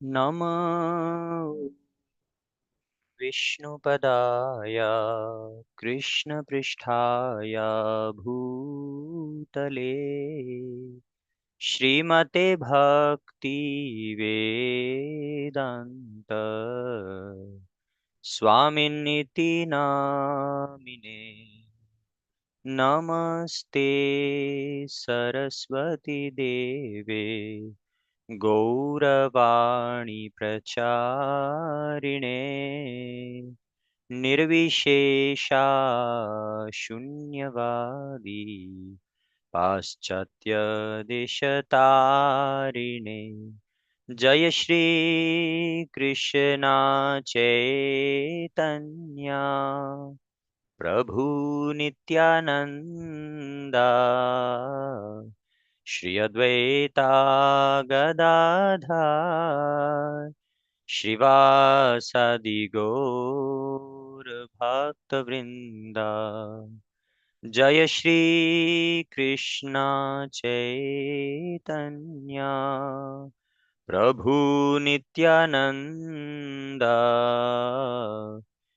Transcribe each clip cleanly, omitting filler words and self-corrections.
नमः विष्णुपदाय कृष्णपृष्ठाय भूतले श्रीमते भक्ति वेदांत स्वामिनिति नामिने नमस्ते सरस्वती देवे गौरवाणी प्रचारिणे निर्विशेषा शून्यवादी पाश्चात्य देशतारिणे जय श्री कृष्णा चैतन्या प्रभु नित्यानंदा श्री अद्वैता गदाधर श्रीवासादि गौर भक्तवृंदा जय श्री कृष्णा चैतन्या प्रभु नित्यानंदा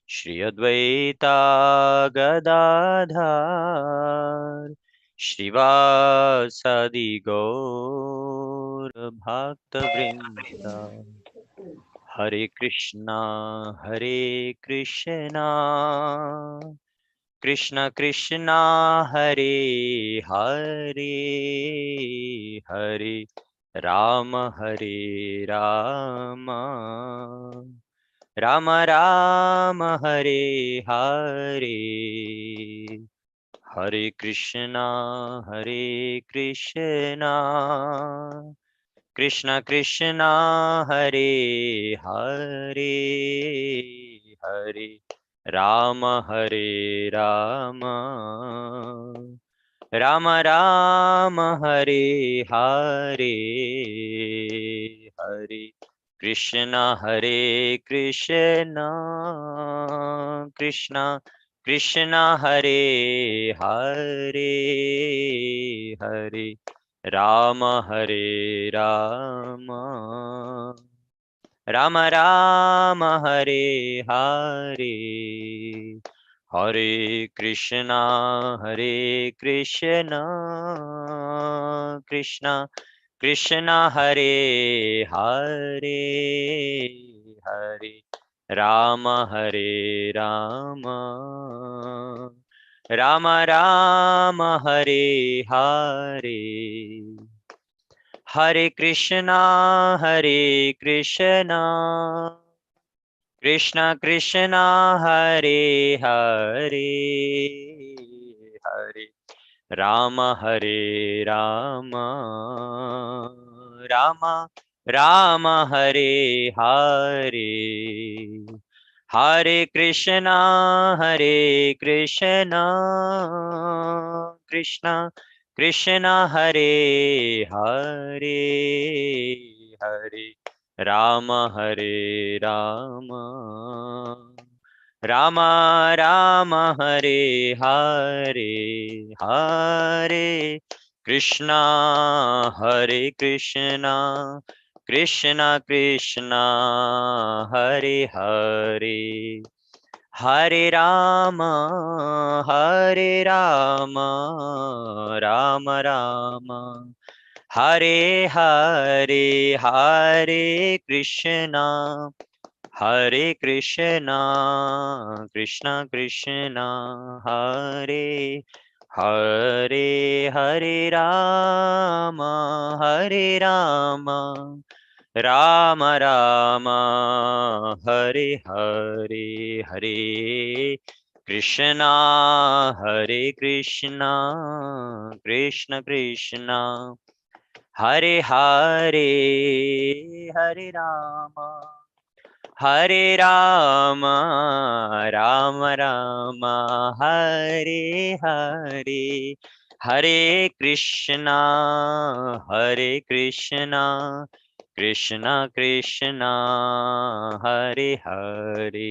श्री अद्वैता गदाधर श्रीवासादि गौर भक्तवृंदा हरे कृष्णा कृष्ण कृष्णा हरे हरे हरे राम राम राम हरे हरे हरे कृष्णा कृष्ण कृष्ण हरे हरे हरे राम राम राम हरे हरे हरे कृष्ण कृष्ण कृष्ण हरे हरे हरे राम राम राम हरे हरे हरे कृष्णा कृष्ण कृष्ण हरे हरे हरे राम राम राम हरे हरे हरे कृष्णा कृष्ण कृष्ण हरे हरे हरे राम राम राम हरे हरे हरे कृष्णा कृष्ण कृष्ण हरे हरे हरे राम राम राम हरे हरे हरे कृष्णा कृष्ण कृष्ण हरे हरे हरे राम राम राम हरे हरे हरे कृष्णा कृष्ण कृष्ण हरे हरे हरे राम राम राम हरे हरे हरे कृष्णा कृष्ण कृष्ण हरे हरे हरे राम राम हरे हरे हरे कृष्णा कृष्ण कृष्ण हरे हरे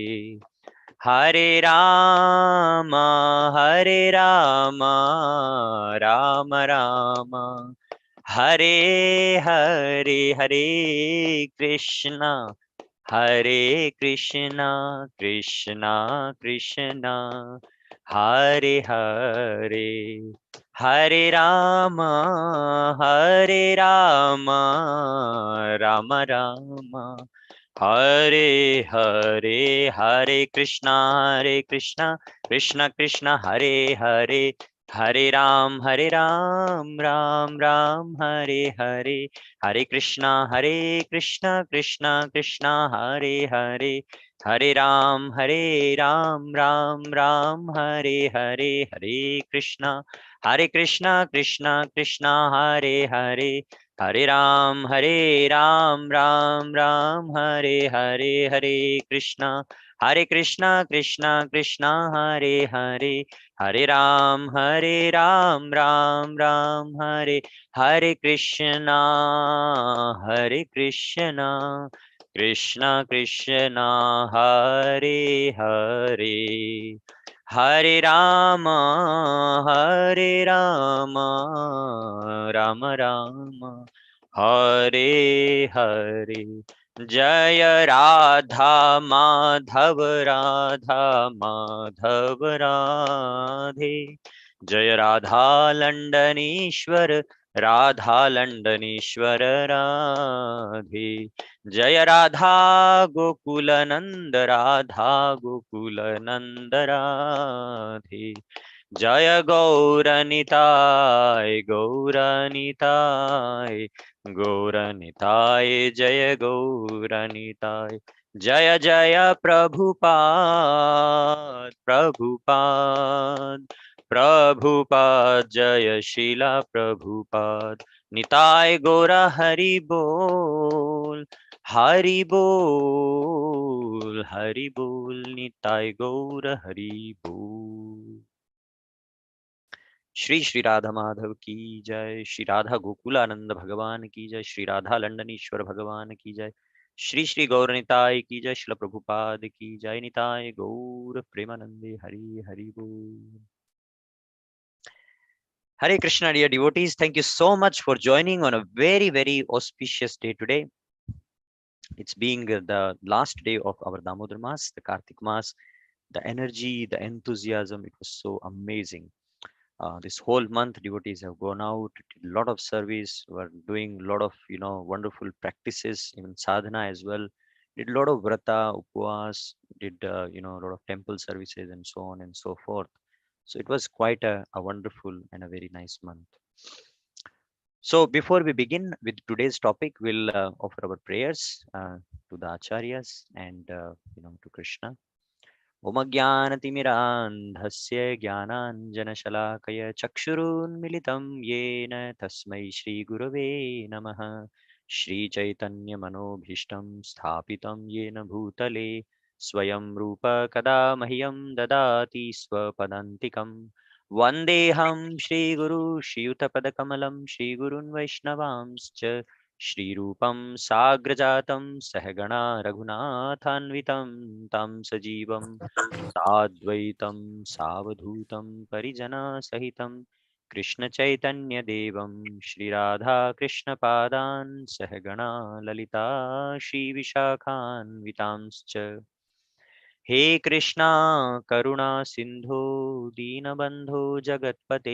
हरे राम राम राम हरे हरे हरे कृष्णा हरे कृष्णा कृष्णा कृष्णा हरे हरे हरे राम राम राम हरे हरे हरे कृष्णा कृष्ण कृष्ण हरे हरे हरे राम राम राम हरे हरे हरे कृष्णा कृष्ण कृष्ण हरे राम राम राम हरे कृष्णा कृष्ण कृष्ण हरे राम राम राम हरे कृष्णा कृष्ण कृष्ण हरे राम राम हरे कृष्णा कृष्ण कृष्ण हरे हरे राम राम राम हरे हरे जय राधा माधव राधे जय राधा लंडनेश्वर राधे जय राधा गोकुल नंद राधे जय गौरनिताय जय गौरनिताय जय जय प्रभुपाद जय शिला प्रभुपाद निताय गौर हरि बोल निताय गौर हरि बोल श्री श्री राधा माधव की जय श्री राधा गोकुलानंद भगवान की जय श्री राधा लंडनेश्वर भगवान की जय श्री श्री गौर निताय की जय शिल प्रभुपाद की जय निताय गौर प्रेमानंदे हरि हरि बोल Hare Krishna, dear devotees. Thank you so much for joining on a very, very auspicious day today. It's being the last day of our Damodar Mas, the Kartik Mas. The energy, the enthusiasm, it was so amazing. This whole month, devotees have gone out, did a lot of service, were doing a lot of wonderful practices, even sadhana as well. Did a lot of vrata, upvas, did a lot of temple services and so on and so forth. So it was quite a wonderful and a very nice month. So before we begin with today's topic, we'll offer our prayers to the acharyas and to Krishna. Om Ajnanatimirandhasya Jnananjanashalakaya Chakshurunmilitam Yena Tasmai Shri Gurave Namaha Shri Chaitanya Manobhishtam Sthapitam Yena Bhutale Swayam Rupa Kada Mahyam Dadati Swapadantikam Vandeham Shri Guru Shri Utapadakamala Shri Gurun Vaishnavamscha Shri Rupam Sagrajatam Sahagana Raghunathanvitam Tam Sajivam साद्वैतं सावधूतं परिजनसहितं कृष्णचैतन्यदेवं श्रीराधाकृष्णपादान् सहगणा Lalita श्रीविशाखान्वितांश्च हे कृष्णा करुणा सिन्धो दीनबन्धो जगत्पते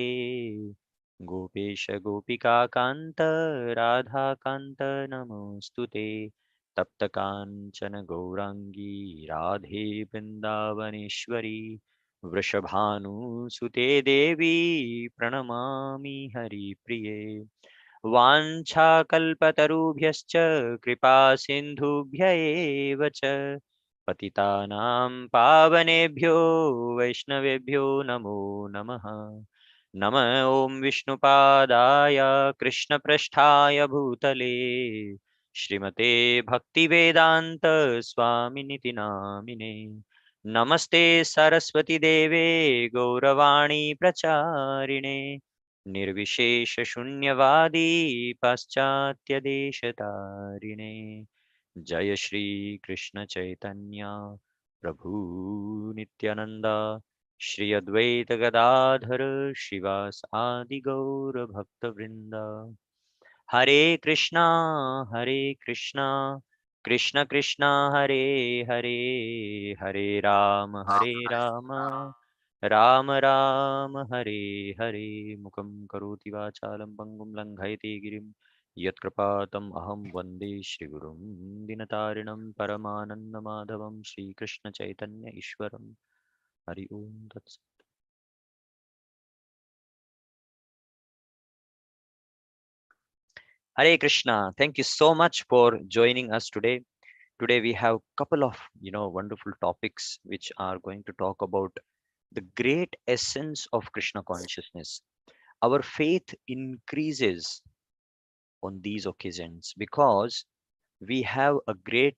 गोपेश गोपिकान्त राधाकान्त नमोऽस्तु ते तप्तकाञ्चन गौराङ्गी राधे वृन्दावनेश्वरी वृषभानुसुते देवी प्रणमामि हरिप्रिये वाञ्छाकल्पतरुभ्यश्च कृपा सिन्धुभ्य एव च पतितानां पावनेभ्यो वैष्णवेभ्यो नमो नमः नम ॐ विष्णुपादाय कृष्णपृष्ठाय भूतले श्रीमते भक्तिवेदान्त स्वामिनिति नामिने नमस्ते सरस्वती देवे गौरवाणी प्रचारिणे निर्विशेषशून्यवादी पाश्चात्यदेशतारिणे जय श्री कृष्ण चैतन्य प्रभु नित्यानंद श्री अद्वैत गदाधर शिवास आदि गौर भक्त वृंदा Hare Krishna, Hare Krishna, Krishna Krishna, Hare Hare, Hare Hare Rama, Rama Rama, Hare Hare. Mukam karoti vachalam pangum langhayate girim. Yatkrapatam aham vande Shri Gurum Dinatarinam Paramananda Madhavam Shri Krishna Chaitanya Ishwaram. Hari Om Tat Sat. Hare Krishna. Thank you so much for joining us today. Today we have couple of wonderful topics which are going to talk about the great essence of Krishna consciousness. Our faith increases on these occasions because we have a great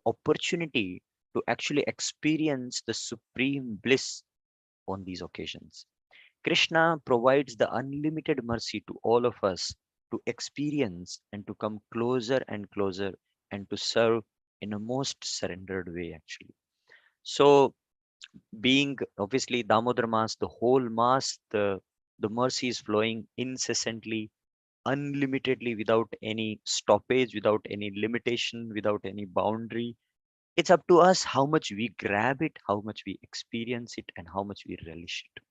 opportunity to actually experience the supreme bliss on these occasions. Krishna provides the unlimited mercy to all of us to experience and to come closer and closer and to serve in a most surrendered way, actually. So, being obviously Damodar Mass, the whole Mass, the mercy is flowing incessantly, unlimitedly, without any stoppage, without any limitation, without any boundary. It's up to us how much we grab it, how much we experience it, and how much we relish it.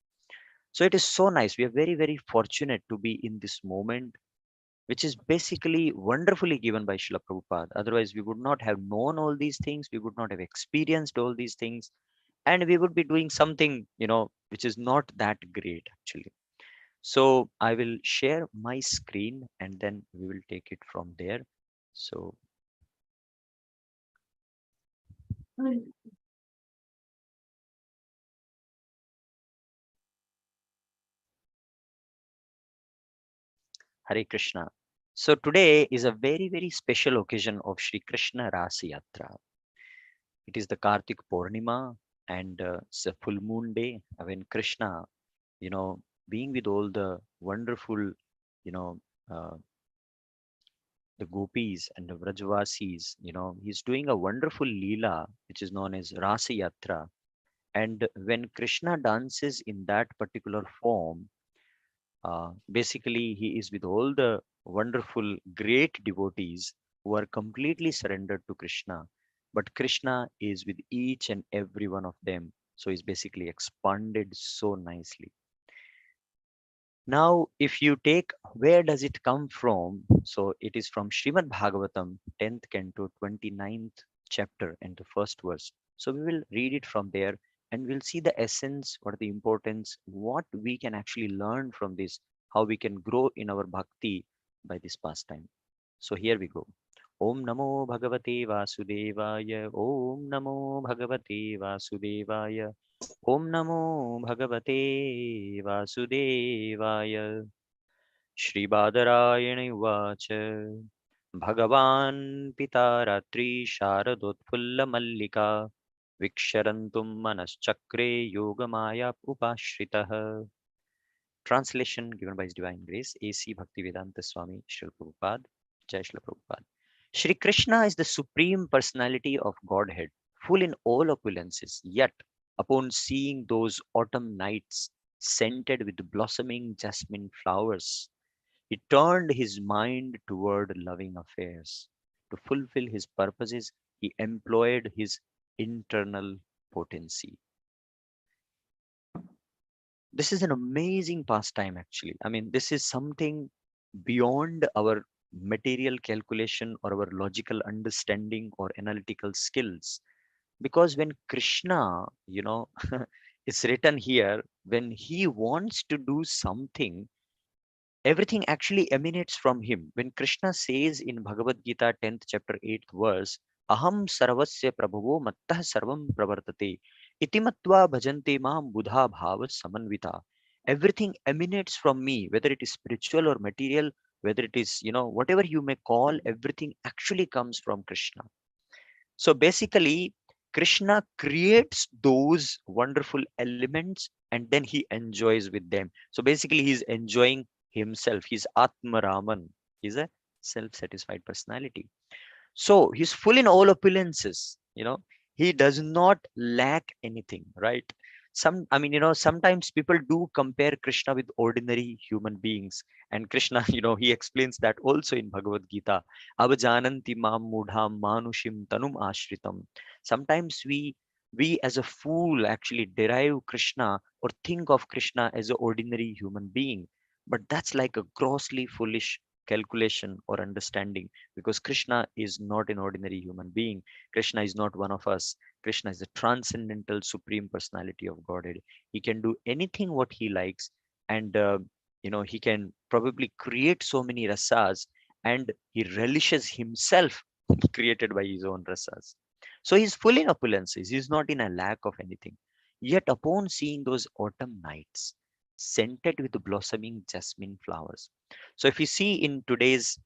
So it is so nice. We are very, very fortunate to be in this moment, which is basically wonderfully given by Srila Prabhupada. Otherwise, we would not have known all these things, we would not have experienced all these things, and we would be doing something, which is not that great actually. So I will share my screen and then we will take it from there. So Hare Krishna. So today is a very, very special occasion of Shri Krishna Rasa Yatra. It is the Kartik Purnima and it's a full moon day when Krishna, you know, being with all the wonderful, you know, uh, the gopis and the Vrajvasis, he's doing a wonderful leela, which is known as Rasa Yatra. And when Krishna dances in that particular form, basically he is with all the wonderful, great devotees who are completely surrendered to Krishna. But Krishna is with each and every one of them. So he's basically expanded so nicely. Now, if you take where does it come from? So it is from Srimad Bhagavatam, 10th canto, 29th chapter, and the first verse. So we will read it from there and we'll see the essence, what the importance, what we can actually learn from this, how we can grow in our bhakti by this pastime. So here we go. Om Namo Bhagavate Vasudevaya. Om Namo Bhagavate Vasudevaya. Om Namo Bhagavate Vasudevaya. Shri Badarayana Uvacha. Bhagavan Pita Ratri Sharadotpulla Mallika. Viksharantum Manaschakre Yogamaya Upashritah. Translation given by His Divine Grace, A.C. Bhaktivedanta Swami Srila Prabhupada. Jai Srila Prabhupada. Shri Krishna is the Supreme Personality of Godhead, full in all opulences. Yet, upon seeing those autumn nights scented with blossoming jasmine flowers, he turned his mind toward loving affairs. To fulfill his purposes, he employed his internal potency. This is an amazing pastime, actually. I mean, this is something beyond our material calculation or our logical understanding or analytical skills. Because when Krishna, it's written here, when he wants to do something, everything actually emanates from him. When Krishna says in Bhagavad Gita 10th chapter 8th verse, Aham sarvasya prabhavo mattah sarvam pravartate itimatva bhajante mam buddha bhava samanvita. Everything emanates from me, whether it is spiritual or material, whether it is, whatever you may call, everything actually comes from Krishna. So basically, Krishna creates those wonderful elements and then he enjoys with them. So basically, he's enjoying himself. He's Atma Raman. He's a self satisfied personality. So he's full in all opulences. He does not lack anything, right? Sometimes people do compare Krishna with ordinary human beings. And Krishna, he explains that also in Bhagavad Gita. Avajananti mam mudham manushim tanum ashritam. Sometimes we as a fool actually derive Krishna or think of Krishna as an ordinary human being, but that's like a grossly foolish calculation or understanding, because Krishna is not an ordinary human being. Krishna is not one of us. Krishna is the transcendental supreme personality of Godhead. He can do anything what he likes, and he can probably create so many rasas, and he relishes himself created by his own rasas. So he's full in opulences. He's not in a lack of anything. Yet upon seeing those autumn nights, scented with blossoming jasmine flowers. So if you see in today's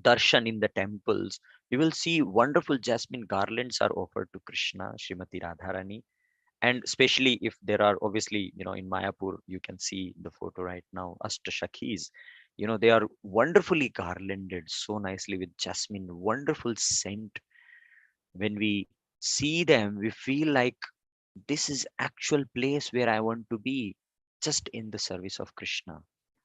darshan in the temples, you will see wonderful jasmine garlands are offered to Krishna, Srimati Radharani. And especially if there are, obviously, in Mayapur, you can see the photo right now, Astashakhis. They are wonderfully garlanded so nicely with jasmine, wonderful scent. When we see them, we feel like this is actual place where I want to be, just in the service of Krishna.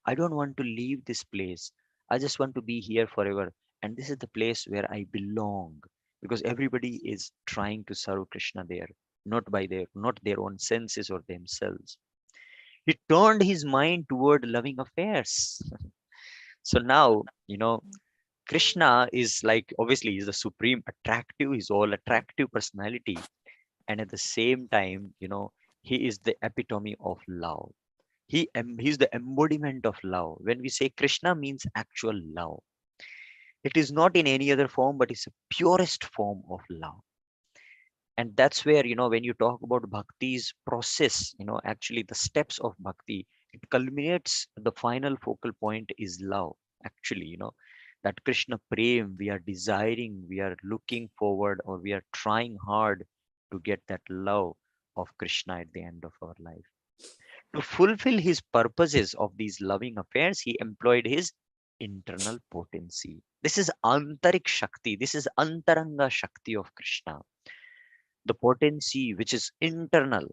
I don't want to leave this place. I just want to be here forever. And this is the place where I belong, because everybody is trying to serve Krishna there, not their own senses or themselves. He turned his mind toward loving affairs. So now, Krishna is like, obviously he's the supreme attractive, he's all attractive personality. And at the same time, he is the epitome of love. He's the embodiment of love. When we say Krishna means actual love, it is not in any other form, but it's the purest form of love. And that's where, when you talk about bhakti's process, actually the steps of bhakti, it culminates, the final focal point is love. Actually, that Krishna prem, we are desiring, we are looking forward, or we are trying hard to get that love of Krishna at the end of our life. To fulfill his purposes of these loving affairs, he employed his internal potency. This is Antarik Shakti. This is Antaranga Shakti of Krishna, the potency which is internal.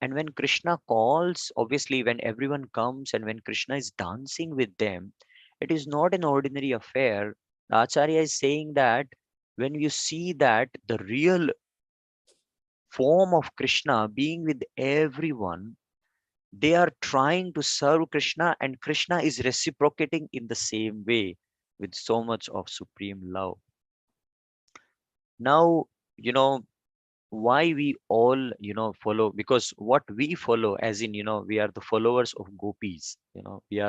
And when Krishna calls, obviously, when everyone comes and when Krishna is dancing with them, it is not an ordinary affair. The Acharya is saying that when you see that the real form of Krishna being with everyone, they are trying to serve Krishna, and Krishna is reciprocating in the same way with so much of supreme love. Now, you know, why we all, follow, because what we follow, as in, we are the followers of gopis. We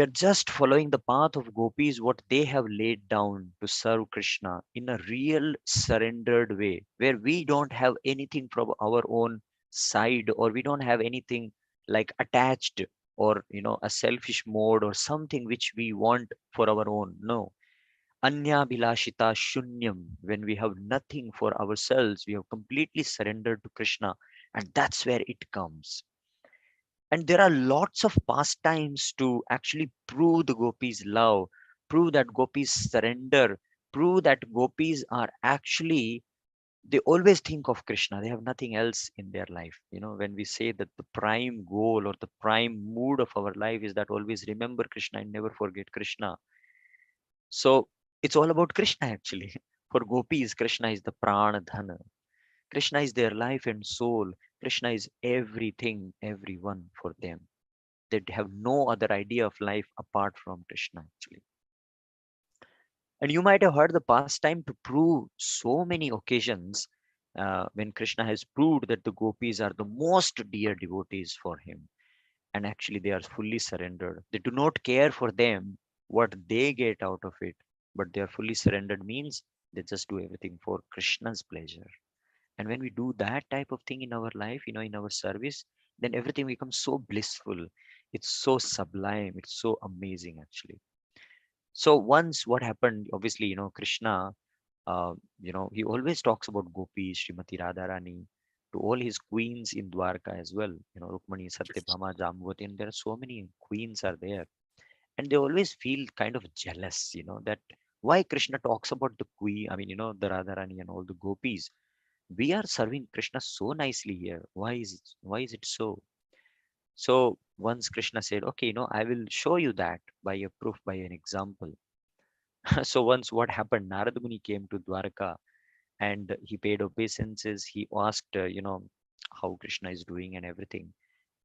are just following the path of gopis, what they have laid down to serve Krishna in a real surrendered way, where we don't have anything from our own side, or we don't have anything like attached, or a selfish mode or something which we want for our own. No. Anya Bilashita Shunyam. When we have nothing for ourselves, we have completely surrendered to Krishna, and that's where it comes. And there are lots of pastimes to actually prove the gopis' love, prove that gopis surrender, prove that gopis are actually, they always think of Krishna. They have nothing else in their life. When we say that the prime goal or the prime mood of our life is that always remember Krishna and never forget Krishna. So it's all about Krishna actually. For gopis, Krishna is the prana dhana. Krishna is their life and soul. Krishna is everything, everyone for them. They have no other idea of life apart from Krishna actually. And you might have heard the pastime to prove so many occasions, when Krishna has proved that the gopis are the most dear devotees for him. And actually they are fully surrendered. They do not care for them what they get out of it, but they are fully surrendered means they just do everything for Krishna's pleasure. And when we do that type of thing in our life, in our service, then everything becomes so blissful. It's so sublime. It's so amazing, actually. So once what happened, obviously, Krishna, he always talks about Gopis, Srimati Radharani, to all his queens in Dwarka as well. Rukmani, Satyabhama, Jambavati, and there are so many queens are there. And they always feel kind of jealous, that why Krishna talks about the queen, I mean, the Radharani and all the Gopis. We are serving Krishna so nicely here. Why is it so? So once Krishna said, okay, I will show you that by a proof, by an example. So once what happened, Narad Muni came to Dwarka and he paid obeisances. He asked, how Krishna is doing and everything.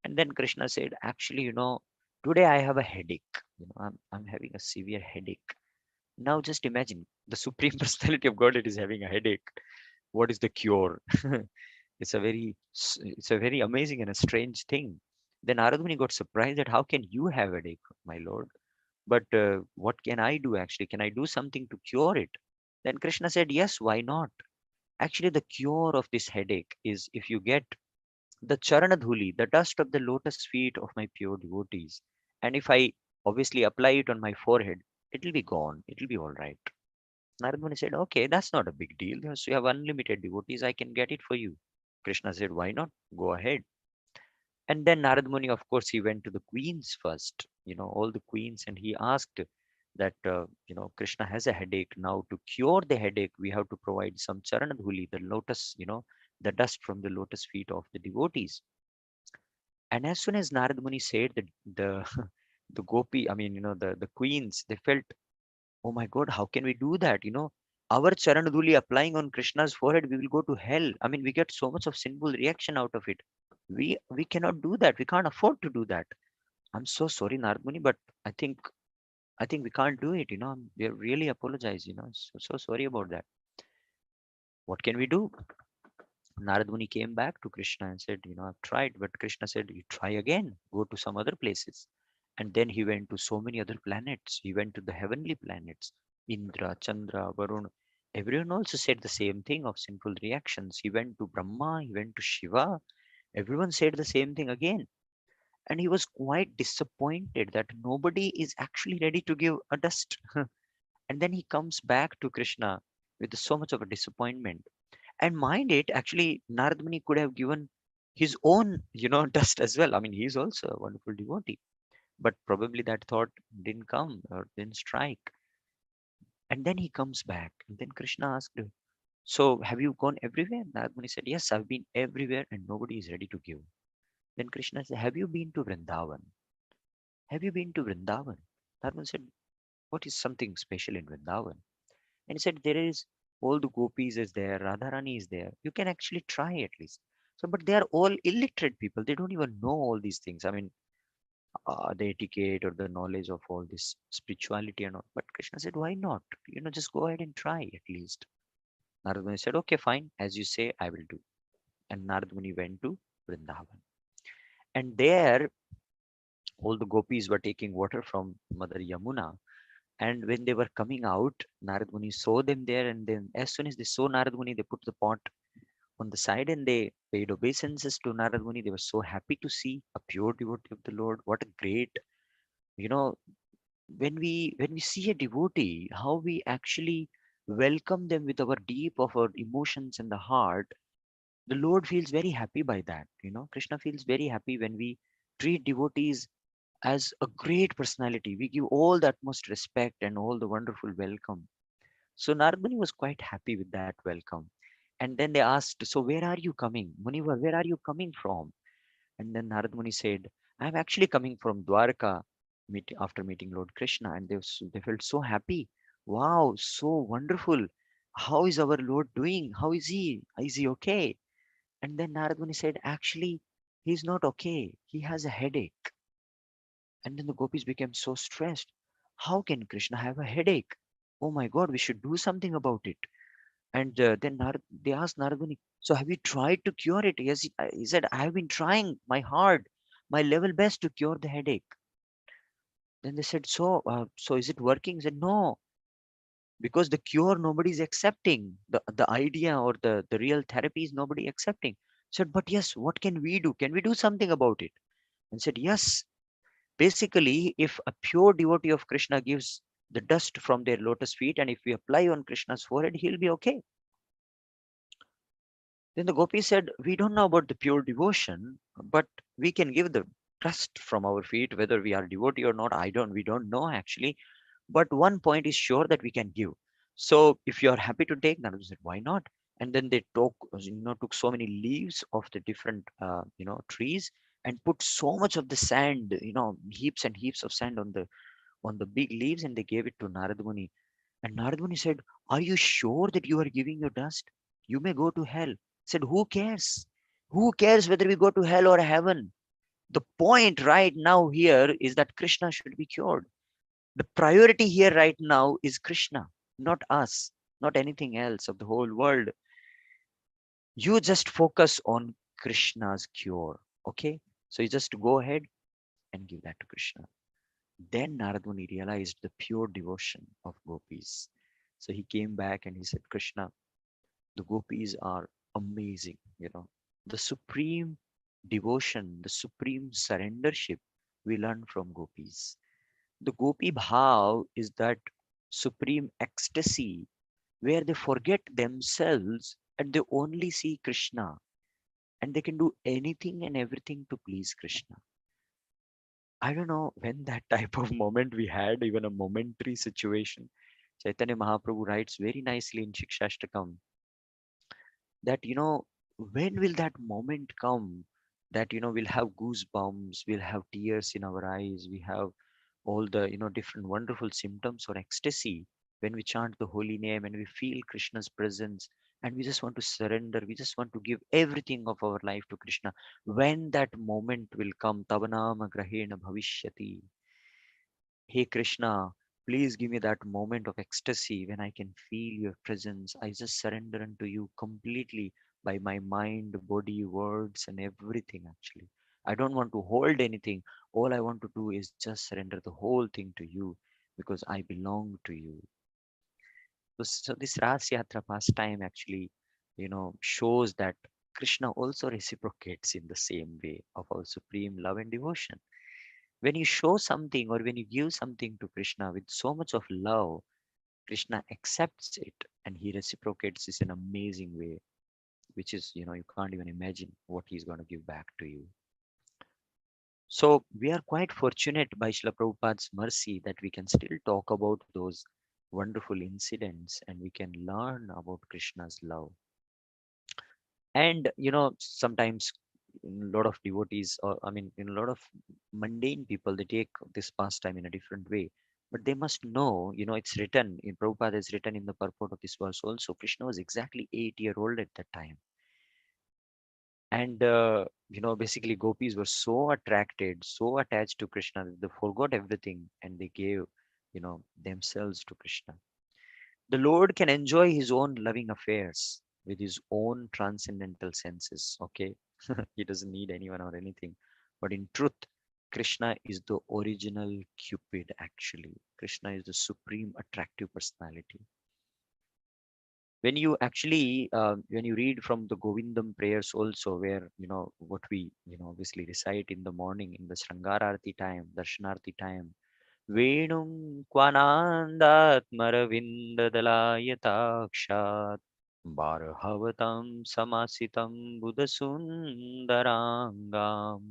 And then Krishna said, actually, today I have a headache. I'm having a severe headache. Now just imagine the Supreme Personality of Godhead is having a headache. What is the cure? It's a very amazing and a strange thing. Then Aradhuni got surprised that how can you have a headache, my lord? But what can I do actually? Can I do something to cure it? Then Krishna said, yes, why not? Actually, the cure of this headache is if you get the charanadhuli, the dust of the lotus feet of my pure devotees, and if I obviously apply it on my forehead, it will be gone. It will be all right. Narad Muni said, okay, that's not a big deal. Yes, you have unlimited devotees. I can get it for you. Krishna said, why not? Go ahead. And then Narad Muni, of course, he went to the queens first, all the queens, and he asked that, Krishna has a headache. Now, to cure the headache, we have to provide some charanadhuli, the lotus, the dust from the lotus feet of the devotees. And as soon as Narad Muni said that the the gopi, I mean, the queens, they felt, oh my God, how can we do that? Our charanadhuli applying on Krishna's forehead, we will go to hell. I mean, we get so much of sinful reaction out of it. We cannot do that. We can't afford to do that. I'm so sorry, Narad Muni, but I think we can't do it. We really apologize. So sorry about that. What can we do? Narad Muni came back to Krishna and said, I've tried, but Krishna said, you try again, go to some other places. And then he went to so many other planets. He went to the heavenly planets, Indra, Chandra, Varun. Everyone also said the same thing of sinful reactions. He went to Brahma, he went to Shiva. Everyone said the same thing again. And he was quite disappointed that nobody is actually ready to give a dust. And then he comes back to Krishna with so much of a disappointment. And mind it, actually, Narad Muni could have given his own, dust as well. I mean, he's also a wonderful devotee. But probably that thought didn't come or didn't strike. And then he comes back. And then Krishna asked, so have you gone everywhere? Narad Muni said, yes, I've been everywhere and nobody is ready to give. Then Krishna said, have you been to Vrindavan? Have you been to Vrindavan? Narad Muni said, what is something special in Vrindavan? And he said, there is all the gopis is there, Radharani is there. You can actually try at least. So, but they are all illiterate people. They don't even know all these things. I mean, the etiquette or the knowledge of all this spirituality and all. But Krishna said, why not? Just go ahead and try at least. Narad Muni said, okay, fine. As you say, I will do. And Narad Muni went to Vrindavan. And there, all the gopis were taking water from Mother Yamuna. And when they were coming out, Narad Muni saw them there. And then, as soon as they saw Narad Muni, they put the pot on the side and they paid obeisances to Narad Muni. They were so happy to see a pure devotee of the Lord. What a great, you know, when we see a devotee, how we actually welcome them with our deep of our emotions in the heart. The Lord feels very happy by that. Krishna feels very happy when we treat devotees as a great personality. We give all the utmost respect and all the wonderful welcome. So Narad Muni was quite happy with that welcome. And then they asked, so where are you coming? Munivar, where are you coming from? And then Narad Muni said, I'm actually coming from Dwarka after meeting Lord Krishna. And they felt so happy. Wow, so wonderful. How is our Lord doing? How is he? Is he okay? And then Narad Muni said, actually, he's not okay. He has a headache. And then the gopis became so stressed. How can Krishna have a headache? Oh my God, we should do something about it. And then they asked Narad Muni, so have you tried to cure it? Yes, he said, I have been trying my hard, my level best to cure the headache. Then they said, so is it working? He said, no, because the cure nobody is accepting. The idea or the real therapy is nobody accepting. Said, but yes, what can we do? Can we do something about it? And said, yes. Basically, if a pure devotee of Krishna gives the dust from their lotus feet, and if we apply on Krishna's forehead, he'll be okay. Then the gopi said, we don't know about the pure devotion, but we can give the dust from our feet, whether we are devotee or not. We don't know actually. But one point is sure that we can give. So if you are happy to take, Narada said, why not? And then they took so many leaves of the different trees, and put so much of the sand, heaps and heaps of sand on the big leaves, and they gave it to Narad Muni. And Narad Muni said, "Are you sure that you are giving your dust? You may go to hell." Said, "Who cares? Who cares whether we go to hell or heaven? The point right now here is that Krishna should be cured. The priority here right now is Krishna, not us, not anything else of the whole world. You just focus on Krishna's cure. Okay? So you just go ahead and give that to Krishna." Then Narad Muni realized the pure devotion of gopis. So he came back and he said, "Krishna, the gopis are amazing, The supreme devotion, the supreme surrendership we learn from gopis. The gopi bhav is that supreme ecstasy where they forget themselves and they only see Krishna, and they can do anything and everything to please Krishna." I don't know when that type of moment we had, even a momentary situation. Chaitanya Mahaprabhu writes very nicely in Shikshashtakam that, when will that moment come that, we'll have goosebumps, we'll have tears in our eyes, we have all the, different wonderful symptoms or ecstasy when we chant the holy name and we feel Krishna's presence, and we just want to surrender, we just want to give everything of our life to Krishna. When that moment will come, tavanama grahena bhavishyati. Hey Krishna, please give me that moment of ecstasy when I can feel your presence. I just surrender unto you completely by my mind, body, words, and everything actually. I don't want to hold anything. All I want to do is just surrender the whole thing to you because I belong to you. So this Ras Yatra pastime actually, shows that Krishna also reciprocates in the same way of our supreme love and devotion. When you show something or when you give something to Krishna with so much of love, Krishna accepts it and he reciprocates this in an amazing way, which is, you can't even imagine what he's going to give back to you. So we are quite fortunate by Srila Prabhupada's mercy that we can still talk about those wonderful incidents and we can learn about Krishna's love. And sometimes a lot of devotees, or I mean, in a lot of mundane people, they take this pastime in a different way. But they must know, it's written in Prabhupada is written in the purport of this verse also. Krishna was exactly 8 year old at that time, and basically gopis were so attracted, so attached to Krishna that they forgot everything and they gave, themselves to Krishna. The Lord can enjoy his own loving affairs with his own transcendental senses. Okay. He doesn't need anyone or anything. But in truth, Krishna is the original Cupid, actually. Krishna is the supreme attractive personality. When you read from the Govindam prayers also, where, what we, obviously recite in the morning in the Srangararti time, Darshanarti time, Venum Kwanandatmaravindalayatakshat Barhavatam Samasitam Buddhasundarangam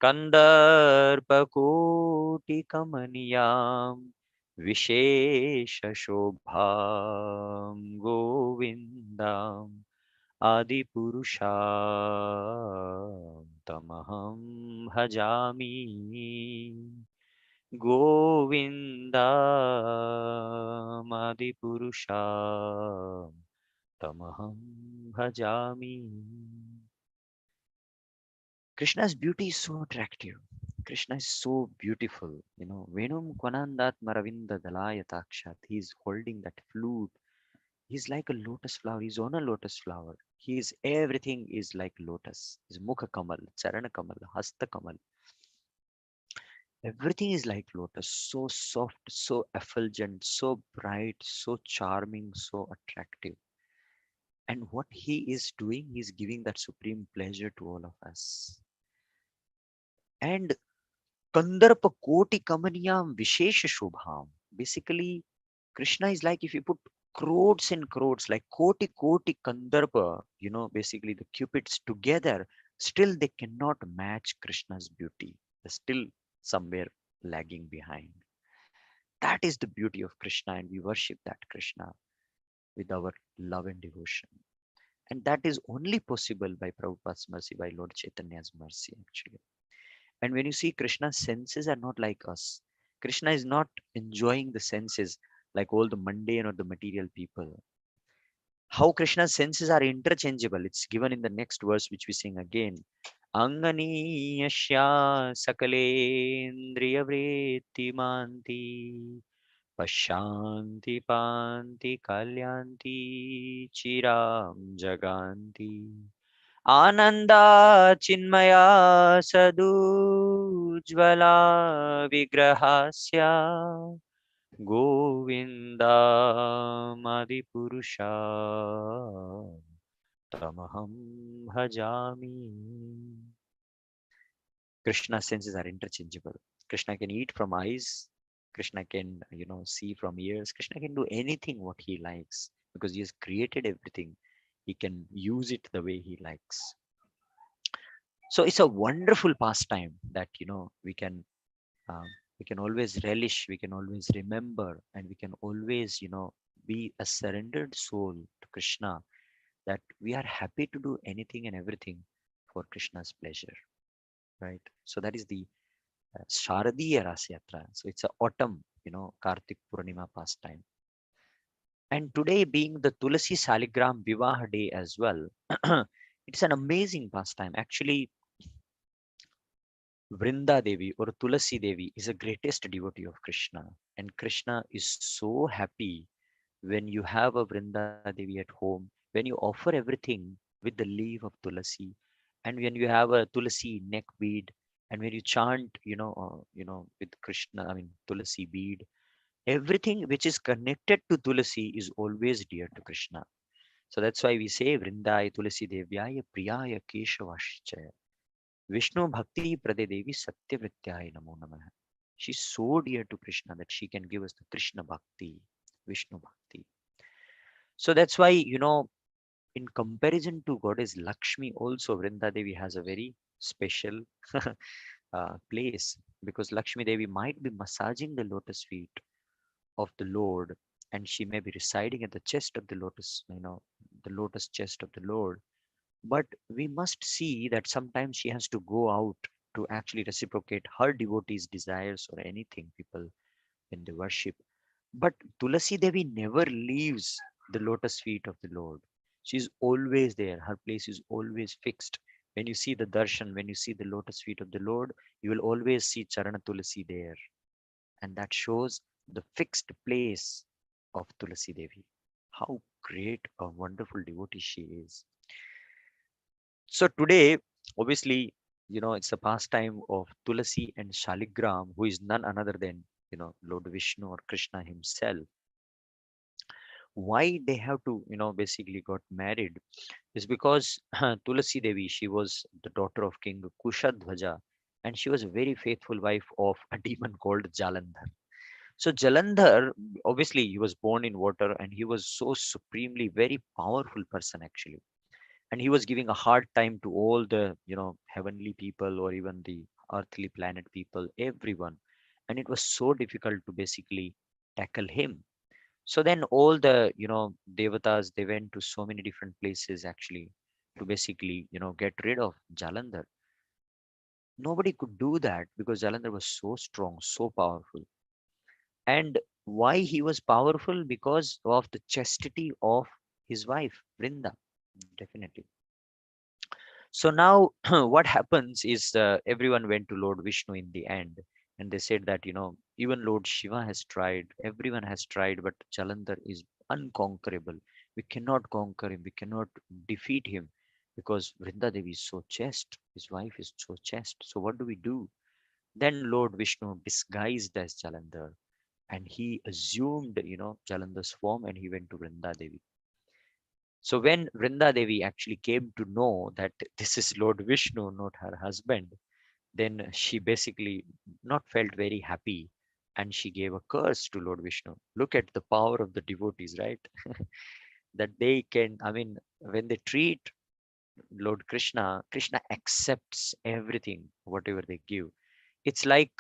Kandarpakotikamaniam Visheshashobham Govindam Adipurusha Tamaham Bhajami Govindam Tamaham Bhajami. Krishna's beauty is so attractive. Krishna is so beautiful. Venum Kwanandat Maravinda Dalayatakshat. He's holding that flute. He's like a lotus flower. He's on a lotus flower. Everything is like lotus. His Mukha Kamal, Charana Kamal, Hasta Kamal. Everything is like lotus, so soft, so effulgent, so bright, so charming, so attractive. And what he is doing, he's giving that supreme pleasure to all of us. And Kandarpa Koti Kamaniyam Vishesha Shubham. Basically, Krishna is like if you put crores and crores, like Koti Koti Kandarpa, basically the cupids together, still they cannot match Krishna's beauty. They're still somewhere lagging behind. That is the beauty of Krishna, and we worship that Krishna with our love and devotion. And that is only possible by Prabhupada's mercy, by Lord Chaitanya's mercy, actually. And when you see Krishna's senses are not like us. Krishna is not enjoying the senses like all the mundane or the material people. How Krishna's senses are interchangeable. It's given in the next verse, which we sing again. Angani yashya sakalendriya vritti manti pashanti panti kalyanti chiram jaganti Ananda Chinmaya Sadujvala Vigrahasya Govinda Madipurusha Tamaham Bhajami. Krishna's senses are interchangeable. Krishna can eat from eyes. Krishna can, see from ears. Krishna can do anything what he likes because he has created everything. He can use it the way he likes. So it's a wonderful pastime that uh, we can always relish, we can always remember, and we can always be a surrendered soul to Krishna, that we are happy to do anything and everything for Krishna's pleasure, right? So that is the Sharadiya Rasayatra. So it's a autumn, Kartik Purnima pastime. And today being the Tulasi Saligram Vivaha day as well, it's an amazing pastime. Actually, Vrinda Devi or Tulasi Devi is the greatest devotee of Krishna. And Krishna is so happy when you have a Vrinda Devi at home, when you offer everything with the leaf of Tulasi, and when you have a Tulasi neck bead, and when you chant, with Krishna, I mean Tulasi bead, everything which is connected to Tulasi is always dear to Krishna. So that's why we say Vrindaya Tulasi Devyaya Priyaya Keshavashchaya. Vishnu Bhakti Prade Devi Satyavrityaya Namo Namaha. She's so dear to Krishna that she can give us the Krishna Bhakti, Vishnu Bhakti. So that's why, in comparison to Goddess Lakshmi, also Vrinda Devi has a very special place, because Lakshmi Devi might be massaging the lotus feet of the Lord, and she may be residing at the chest of the lotus, the lotus chest of the Lord. But we must see that sometimes she has to go out to actually reciprocate her devotees' desires or anything people when they worship. But Tulasi Devi never leaves the lotus feet of the Lord. She's always there. Her place is always fixed. When you see the darshan, when you see the lotus feet of the Lord, you will always see Charana Tulasi there. And that shows the fixed place of Tulasi Devi. How great a wonderful devotee she is. So today, obviously, it's a pastime of Tulasi and Shaligram, who is none other than, Lord Vishnu or Krishna himself. Why they have to, basically got married is because Tulasi Devi, she was the daughter of King Kushadhwaja, and she was a very faithful wife of a demon called Jalandhar. So Jalandhar, obviously, he was born in water, and he was so supremely very powerful person actually, and he was giving a hard time to all the heavenly people or even the earthly planet people, everyone, and it was so difficult to basically tackle him. So then all the devatas, they went to so many different places actually to basically get rid of Jalandhar. Nobody could do that because Jalandhar was so strong, so powerful. And why he was powerful? Because of the chastity of his wife Vrinda, definitely. So now what happens is, everyone went to Lord Vishnu in the end, and they said that, even Lord Shiva has tried, everyone has tried, but Jalandhar is unconquerable. We cannot conquer him, we cannot defeat him because Vrinda Devi is so chaste, his wife is so chaste. So what do we do? Then Lord Vishnu disguised as Jalandhar, and he assumed, Jalandhar's form, and he went to Vrinda Devi. So when Vrinda Devi actually came to know that this is Lord Vishnu, not her husband, then she basically not felt very happy, and she gave a curse to Lord Vishnu. Look at the power of the devotees, right? That they can, I mean, when they treat Lord Krishna, Krishna accepts everything, whatever they give. It's like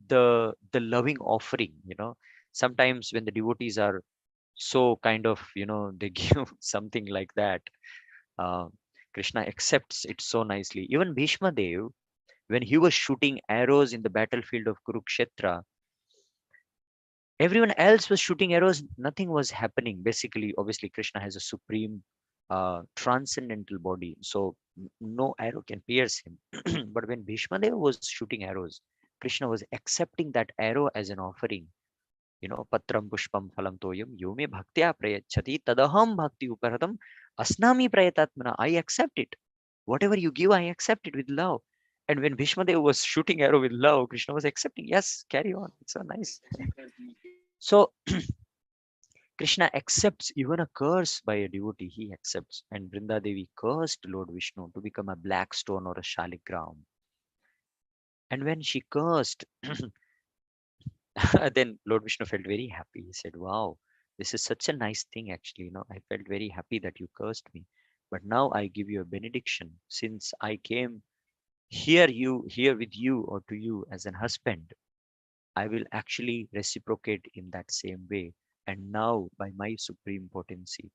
the loving offering, Sometimes when the devotees are so kind of, they give something like that, Uh, Krishna accepts it so nicely. Even Bhishma Dev, when he was shooting arrows in the battlefield of Kurukshetra, everyone else was shooting arrows, nothing was happening. Basically, obviously, Krishna has a supreme transcendental body, so no arrow can pierce him. But when Bhishma Deva was shooting arrows, Krishna was accepting that arrow as an offering. Patram pushpam phalam toyam yome bhaktya prayachati tadaham bhakti uparatam asnami prayatatmana. I accept it. Whatever you give, I accept it with love. And when Bhishma Deva was shooting arrow with love, Krishna was accepting. Yes, carry on. It's so nice. So Krishna accepts even a curse by a devotee, he accepts. And Vrinda Devi cursed Lord Vishnu to become a black stone or a shaligram. And when she cursed, then Lord Vishnu felt very happy. He said, wow, this is such a nice thing actually. I felt very happy that you cursed me. But now I give you a benediction. Since I came here with you or to you as an husband, I will actually reciprocate in that same way. And now by my supreme potency,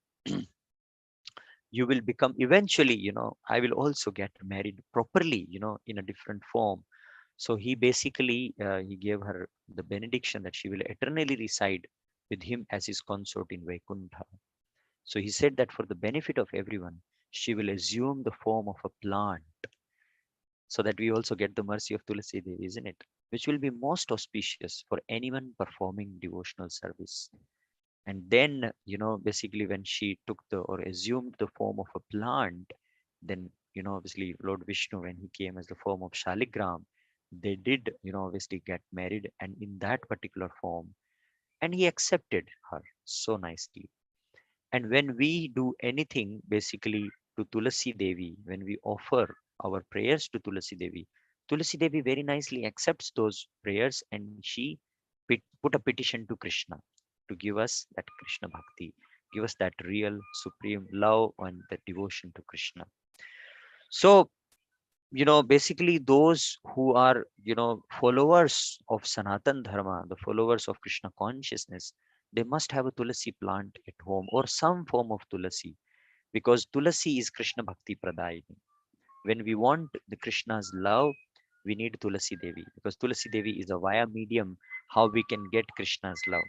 you will become eventually, I will also get married properly, in a different form. So he basically he gave her the benediction that she will eternally reside with him as his consort in Vaikuntha. So he said that for the benefit of everyone, she will assume the form of a plant, so that we also get the mercy of Tulasi Devi, isn't it? Which will be most auspicious for anyone performing devotional service. And then, basically when she took the or assumed the form of a plant, then, obviously Lord Vishnu, when he came as the form of Shaligram, they did, obviously get married and in that particular form. And he accepted her so nicely. And when we do anything basically to Tulasi Devi, when we offer our prayers to Tulasi Devi very nicely accepts those prayers and she put a petition to Krishna to give us that Krishna Bhakti, give us that real supreme love and the devotion to Krishna. So, basically those who are, followers of Sanatan Dharma, the followers of Krishna consciousness, they must have a Tulasi plant at home or some form of Tulasi, because Tulasi is Krishna Bhakti Pradayini. When we want the Krishna's love, we need Tulasi Devi, because Tulasi Devi is a via medium how we can get Krishna's love.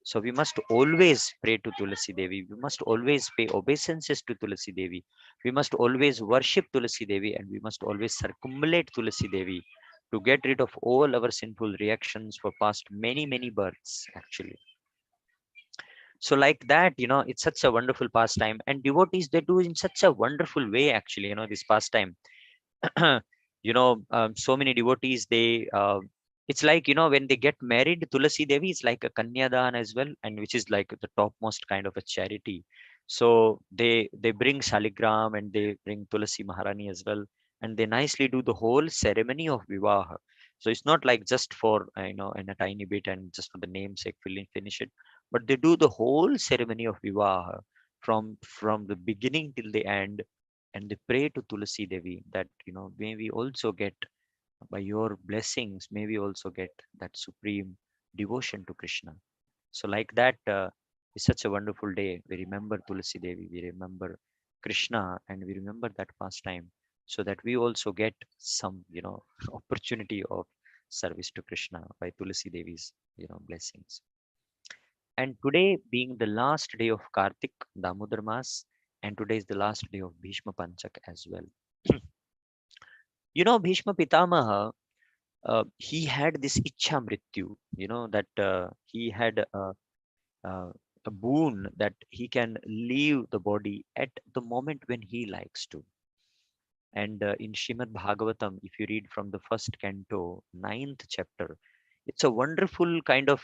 So we must always pray to Tulasi Devi. We must always pay obeisances to Tulasi Devi. We must always worship Tulasi Devi, and we must always circumambulate Tulasi Devi to get rid of all our sinful reactions for past many, many births, actually. So like that, it's such a wonderful pastime, and devotees, they do in such a wonderful way, actually, this pastime. So many devotees, they it's like, when they get married, Tulasi Devi is like a kanyadan as well, and which is like the topmost kind of a charity. So they bring Shaligram and they bring Tulasi Maharani as well, and they nicely do the whole ceremony of vivaha. So it's not like just for in a tiny bit and just for the namesake finish it, but they do the whole ceremony of vivaha from the beginning till the end. And they pray to Tulasi Devi that, may we also get, by your blessings, may we also get that supreme devotion to Krishna. So like that, is such a wonderful day. We remember Tulasi Devi, we remember Krishna, and we remember that pastime, so that we also get some, opportunity of service to Krishna by Tulasi Devi's, blessings. And today being the last day of Kartik, Damodar Mas, and today is the last day of Bhishma Panchak as well. Bhishma Pitamaha, he had this Ichha Mrityu, that he had a boon that he can leave the body at the moment when he likes to. And in Shrimad Bhagavatam, if you read from the first canto, ninth chapter, it's a wonderful kind of,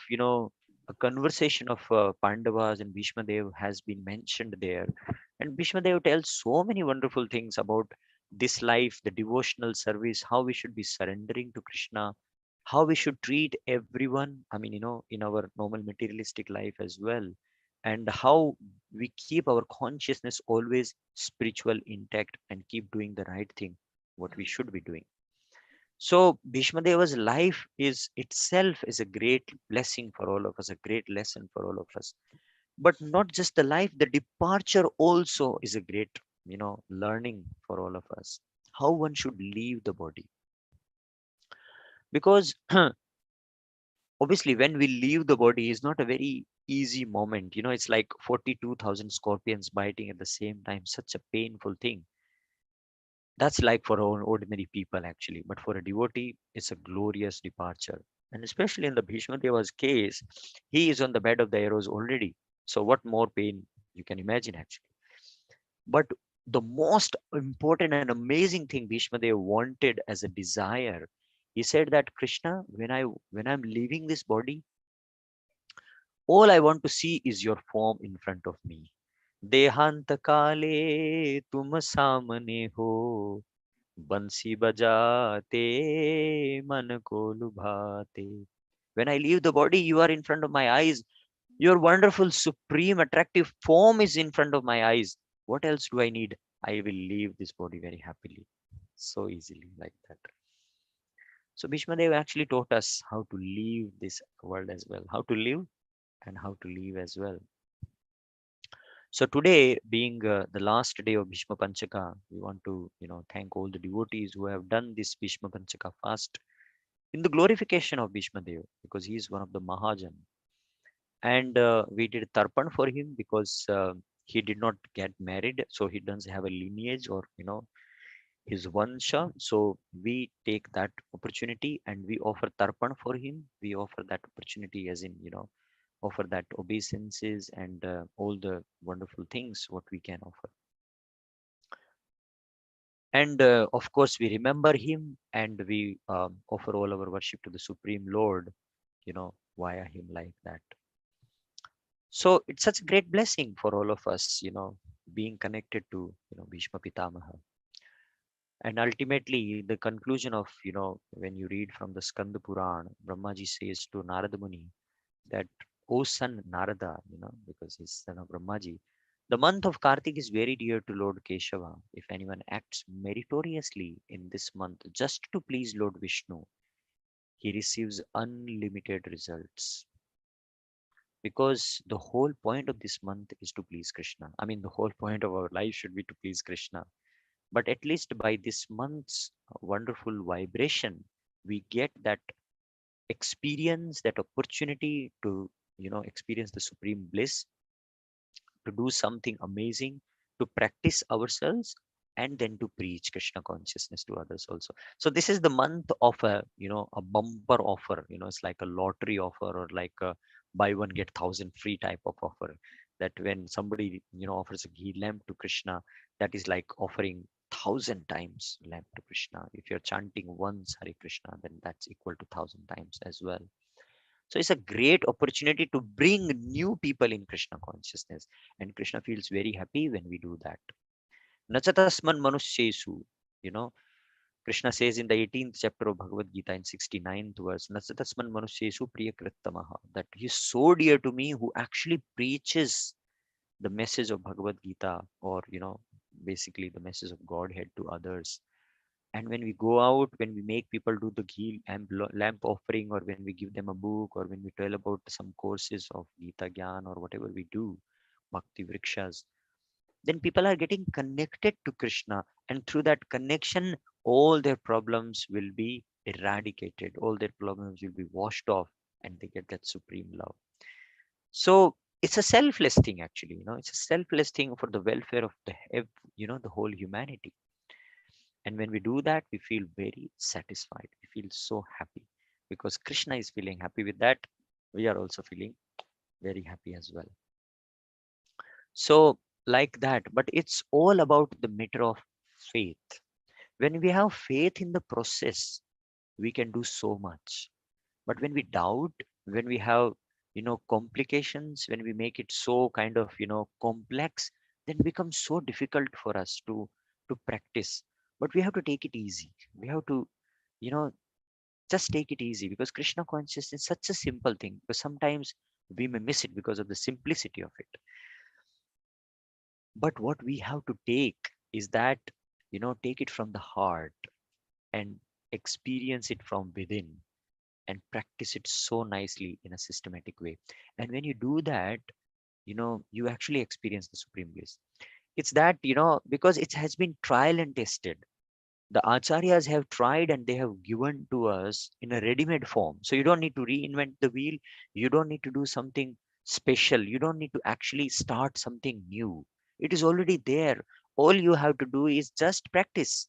a conversation of Pandavas and Bhishma Dev has been mentioned there. And Bhishma Dev tells so many wonderful things about this life, the devotional service, how we should be surrendering to Krishna, how we should treat everyone, I mean, in our normal materialistic life as well, and how we keep our consciousness always spiritual intact and keep doing the right thing, what we should be doing. So Bhishma Deva's life is itself is a great blessing for all of us, a great lesson for all of us. But not just the life, the departure also is a great learning for all of us, how one should leave the body. Because obviously when we leave the body is not a very easy moment. It's like 42,000 scorpions biting at the same time, such a painful thing. That's like for ordinary people actually, but for a devotee it's a glorious departure. And especially in the Bhishma Deva's case, he is on the bed of the arrows already, so what more pain you can imagine actually. But the most important and amazing thing Bhishma Deva wanted as a desire, he said that, Krishna, when I'm leaving this body, all I want to see is your form in front of me. Dehant kale tum samne ho, bansi bajate man ko lubhate. When I leave the body, you are in front of my eyes. Your wonderful, supreme, attractive form is in front of my eyes. What else do I need? I will leave this body very happily, so easily like that. So Bhishma Dev actually taught us how to leave this world as well, how to live and how to leave as well. So today, being the last day of Bhishma Panchaka, we want to, thank all the devotees who have done this Bhishma Panchaka fast in the glorification of Bhishma Dev, because he is one of the Mahajan. And we did Tarpan for him because he did not get married, so he doesn't have a lineage or, his Vansha. So we take that opportunity and we offer Tarpan for him. We offer that opportunity as in, offer that obeisances and all the wonderful things what we can offer. And of course, we remember him and we offer all our worship to the Supreme Lord, via him like that. So it's such a great blessing for all of us, being connected to, Bhishma Pitamaha. And ultimately, the conclusion of, when you read from the Skanda Puran, Brahmaji says to Narada Muni that, O son Narada, because he's son of Brahmaji, the month of Kartik is very dear to Lord Keshava. If anyone acts meritoriously in this month just to please Lord Vishnu, he receives unlimited results. Because the whole point of this month is to please Krishna. I mean, the whole point of our life should be to please Krishna. But at least by this month's wonderful vibration, we get that experience, that opportunity to, experience the supreme bliss, to do something amazing, to practice ourselves, and then to preach Krishna consciousness to others also. So this is the month of a bumper offer. It's like a lottery offer, or like a buy one get thousand free type of offer. That when somebody offers a ghee lamp to Krishna, that is like offering thousand times lamp to Krishna. If you're chanting once Hare Krishna, then that's equal to thousand times as well. So it's a great opportunity to bring new people in Krishna consciousness. And Krishna feels very happy when we do that. Nachatasman manushyesu, you know, Krishna says in the 18th chapter of Bhagavad Gita in 69th verse, Nachatasman manushyesu priyakrittamaha, that he is so dear to me who actually preaches the message of Bhagavad Gita, or, basically the message of Godhead to others. And when we go out, when we make people do the ghee lamp offering, or when we give them a book, or when we tell about some courses of Gita Gyan, or whatever we do, Bhakti Vrikshas, then people are getting connected to Krishna. And through that connection, all their problems will be eradicated, all their problems will be washed off, and they get that supreme love. So it's a selfless thing, actually. It's a selfless thing for the welfare of the whole humanity. And when we do that, we feel very satisfied. We feel so happy because Krishna is feeling happy with that. We are also feeling very happy as well. So, like that, but it's all about the matter of faith. When we have faith in the process, we can do so much. But when we doubt, when we have, complications, when we make it so kind of, complex, then it becomes so difficult for us to practice. But we have to take it easy. We have to, you know, just take it easy, because Krishna consciousness is such a simple thing. Because sometimes we may miss it because of the simplicity of it. But what we have to take is that, take it from the heart and experience it from within and practice it so nicely in a systematic way. And when you do that, you actually experience the supreme bliss. It's that, because it has been trial and tested. The acharyas have tried and they have given to us in a ready-made form. So you don't need to reinvent the wheel. You don't need to do something special. You don't need to actually start something new. It is already there. All you have to do is just practice.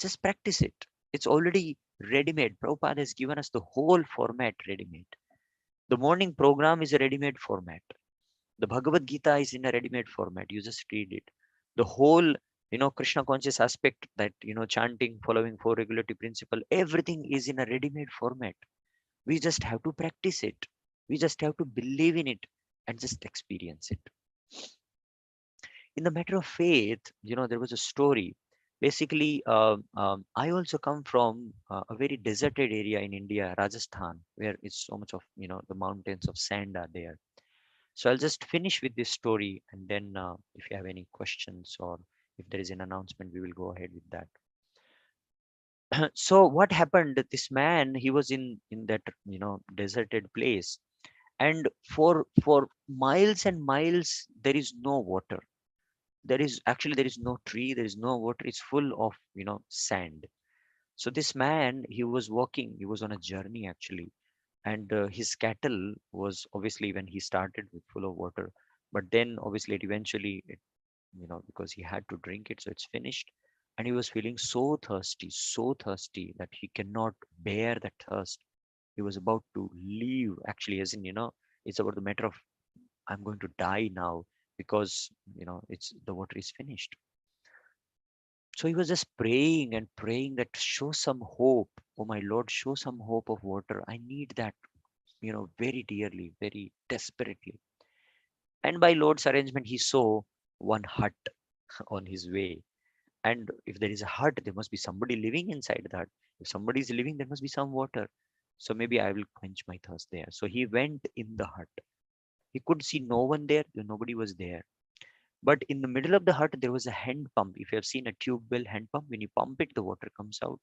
Just practice it. It's already ready-made. Prabhupada has given us the whole format ready-made. The morning program is a ready-made format. The Bhagavad Gita is in a ready-made format. You just read it. The whole, Krishna conscious aspect, that, chanting, following four regulative principle, everything is in a ready-made format. We just have to practice it. We just have to believe in it and just experience it. In the matter of faith, there was a story. Basically, I also come from a very deserted area in India, Rajasthan, where it's so much of, the mountains of sand are there. So I'll just finish with this story, and then if you have any questions or if there is an announcement, we will go ahead with that. So what happened? This man, he was in that, deserted place, and for miles and miles there is no water. There is no tree, there is no water. It's full of, sand. So this man, he was walking, he was on a journey actually, and his cattle was obviously, when he started, with full of water, but then obviously it eventually because he had to drink it, so it's finished. And he was feeling so thirsty that he cannot bear that thirst. He was about to leave, actually, as in, it's about the matter of, I'm going to die now, because it's the water is finished. So he was just praying and praying that, show some hope. Oh my Lord, show some hope of water. I need that, very dearly, very desperately. And by Lord's arrangement, he saw one hut on his way. And if there is a hut, there must be somebody living inside the hut. If somebody is living, there must be some water. So maybe I will quench my thirst there. So he went in the hut. He could see no one there, nobody was there. But in the middle of the hut, there was a hand pump. If you have seen a tube well hand pump, when you pump it, the water comes out.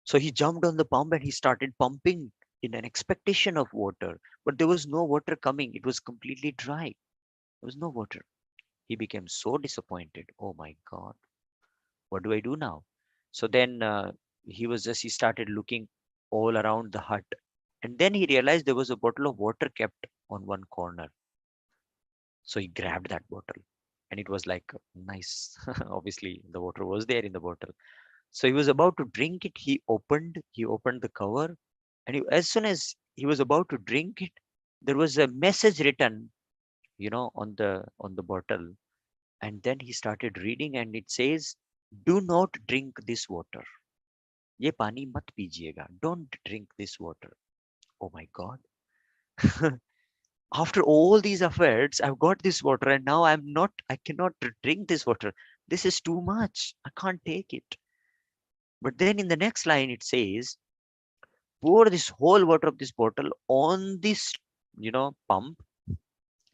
So he jumped on the pump and he started pumping in an expectation of water. But there was no water coming. It was completely dry. There was no water. He became so disappointed. Oh my God, what do I do now? So then he started looking all around the hut. And then he realized there was a bottle of water kept on one corner. So he grabbed that bottle, and it was like nice. Obviously, the water was there in the bottle. So he was about to drink it. He opened the cover, and as soon as he was about to drink it, there was a message written, on the bottle. And then he started reading, and it says, "Do not drink this water. ये पानी मत पीजिएगा. Don't drink this water." Oh my God. After all these efforts, I've got this water, and now I cannot drink this water. This is too much. I can't take it. But then in the next line, it says, pour this whole water of this bottle on this, pump,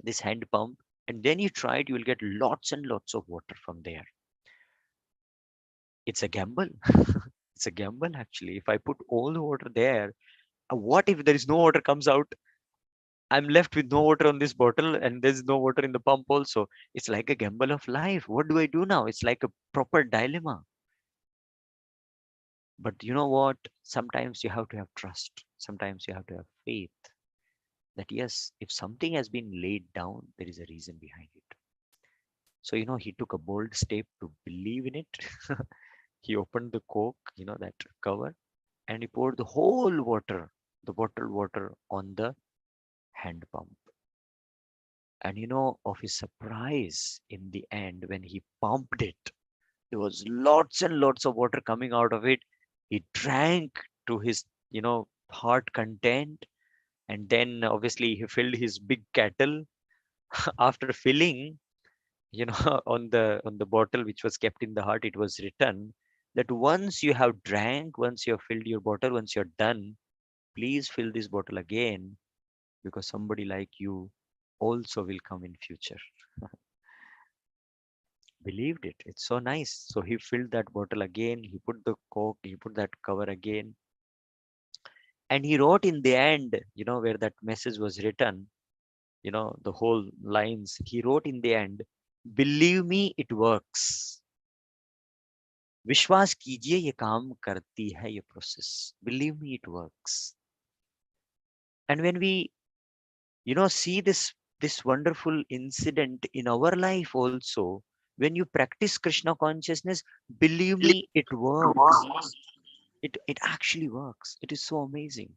this hand pump, and then you try it, you will get lots and lots of water from there. It's a gamble. It's a gamble, actually. If I put all the water there, what if there is no water comes out? I'm left with no water on this bottle, and there's no water in the pump also. It's like a gamble of life. What do I do now? It's like a proper dilemma. But you know what? Sometimes you have to have trust. Sometimes you have to have faith that yes, if something has been laid down, there is a reason behind it. So, he took a bold step to believe in it. He opened the cork, that cover, and he poured the whole water, the bottled water, on the hand pump. And of his surprise, in the end, when he pumped it, there was lots and lots of water coming out of it. He drank to his, heart content. And then obviously he filled his big kettle. After filling, on the bottle which was kept in the hut, it was written that once you have drank, once you have filled your bottle, once you're done, please fill this bottle again, because somebody like you also will come in future. Believed it. It's so nice. So he filled that bottle again, he put the cork, he put that cover again, and he wrote in the end, where that message was written, the whole lines. He wrote in the end, believe me, it works. विश्वास कीजिए ये काम करती है ये process. Believe me, it works. And when we, see this wonderful incident in our life also, when you practice Krishna consciousness, believe me, it works. It actually works. It is so amazing.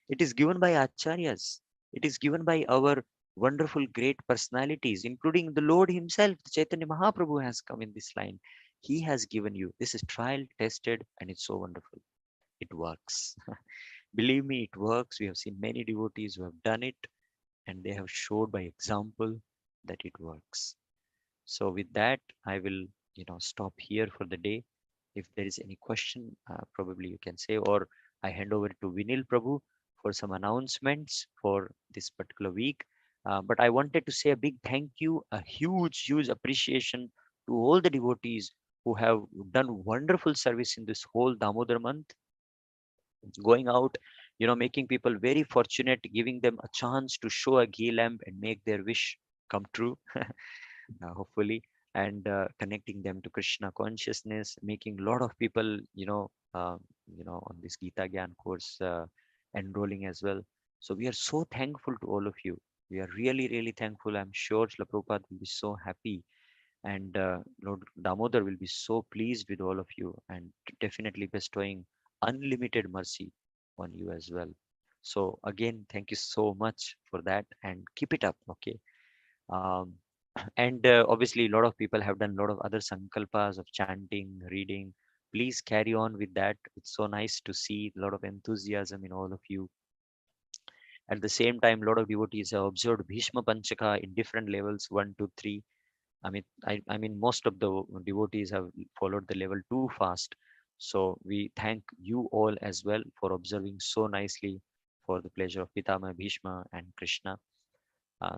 It is given by acharyas. It is given by our wonderful great personalities, including the Lord himself. Chaitanya Mahaprabhu has come in this line. He has given you. This is trial tested and it's so wonderful. It works. Believe me, it works. We have seen many devotees who have done it and they have showed by example that it works. So with that, I will, stop here for the day. If there is any question, probably you can say, or I hand over to Vinil Prabhu for some announcements for this particular week. But I wanted to say a big thank you, a huge, huge appreciation to all the devotees who have done wonderful service in this whole Damodar month, going out, making people very fortunate, giving them a chance to show a ghee lamp and make their wish come true. Hopefully, and connecting them to Krishna consciousness, making a lot of people, on this Gita Gyan course, enrolling as well. So we are so thankful to all of you. We are really, really thankful. I'm sure Srila Prabhupada will be so happy, and Lord Damodar will be so pleased with all of you, and definitely bestowing unlimited mercy on you as well. So again, thank you so much for that, and keep it up, okay? Um, and obviously, a lot of people have done a lot of other sankalpas of chanting, reading. Please carry on with that. It's so nice to see a lot of enthusiasm in all of you. At the same time, a lot of devotees have observed Bhishma Panchaka in different levels, 1, 2, 3. I mean, most of the devotees have followed the level 2 fast. So we thank you all as well for observing so nicely for the pleasure of Pitama, Bhishma, and Krishna.